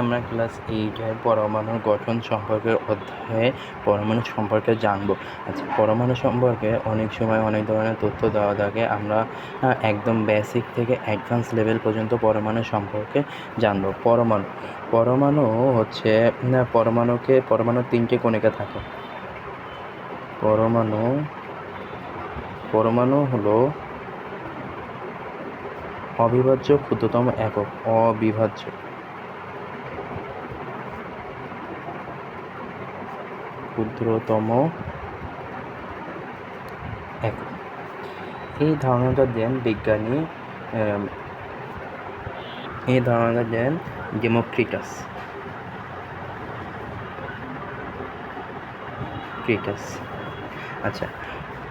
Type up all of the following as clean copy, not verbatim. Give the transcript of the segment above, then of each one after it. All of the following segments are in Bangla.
আমরা ক্লাস 8-এর পরমাণুর গঠন সম্পর্কের অধ্যায়ে পরমাণু সম্পর্কে জানব। আচ্ছা, পরমাণু সম্পর্কে অনেক সময় অনেক ধরনের তথ্য দেওয়া থাকে। আমরা একদম বেসিক থেকে অ্যাডভান্স লেভেল পর্যন্ত পরমাণু সম্পর্কে জানব। পরমাণু হচ্ছে পরমাণুর 3টে কণিকা থাকে। পরমাণু হলো অবিভাজ্য ক্ষুদ্রতম একক। অবিভাজ্য ক্ষুদ্রতম একক। এই ধারণাটা দেন বিজ্ঞানী ডেমোক্রিটাস। আচ্ছা,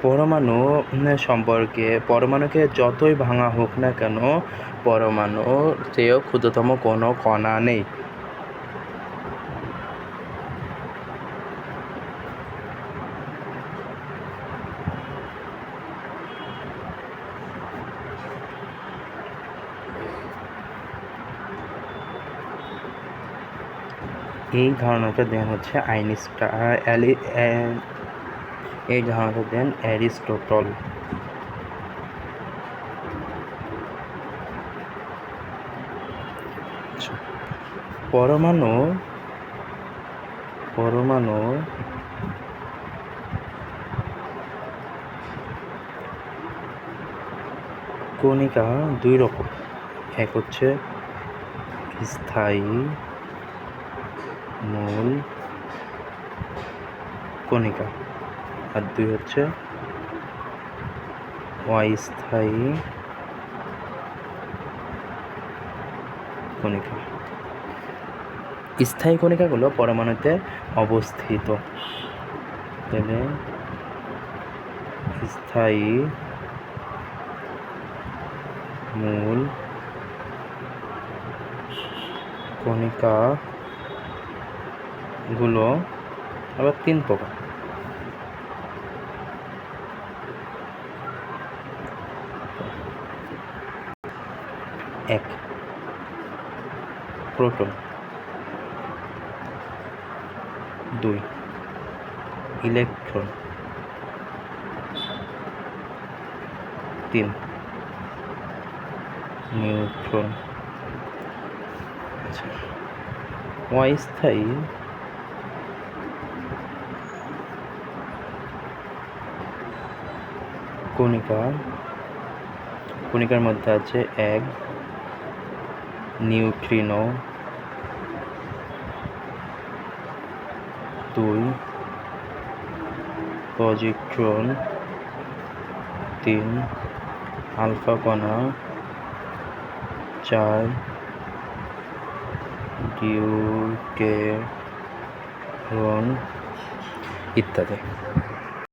পরমাণু সম্পর্কে, পরমাণুকে যতই ভাঙা হোক না কেন, পরমাণুর চেয়েও ক্ষুদ্রতম কোনো কণা নেই। এই ধারণাটা দেন হচ্ছে অ্যারিস্টটল। পরমাণু কণিকা দুই রকম। এক হচ্ছে স্থায়ী মূল কণিকা, আর দুই হচ্ছে অস্থায়ী কণিকা। স্থায়ী কণিকাগুলো পরমাণুতে অবস্থিত। স্থায়ী মূল কণিকাগুলো আবার 3 প্রকার। এক, প্রোটন। 2, ইলেকট্রন। 3, নিউট্রন। আচ্ছা, অস্থায়ী কণিকার মধ্যে আছে 1, নিউট্রিনো। 2, পজিট্রন। 3, আলফা কণা। 4, ডিউটেরন ইত্যাদি।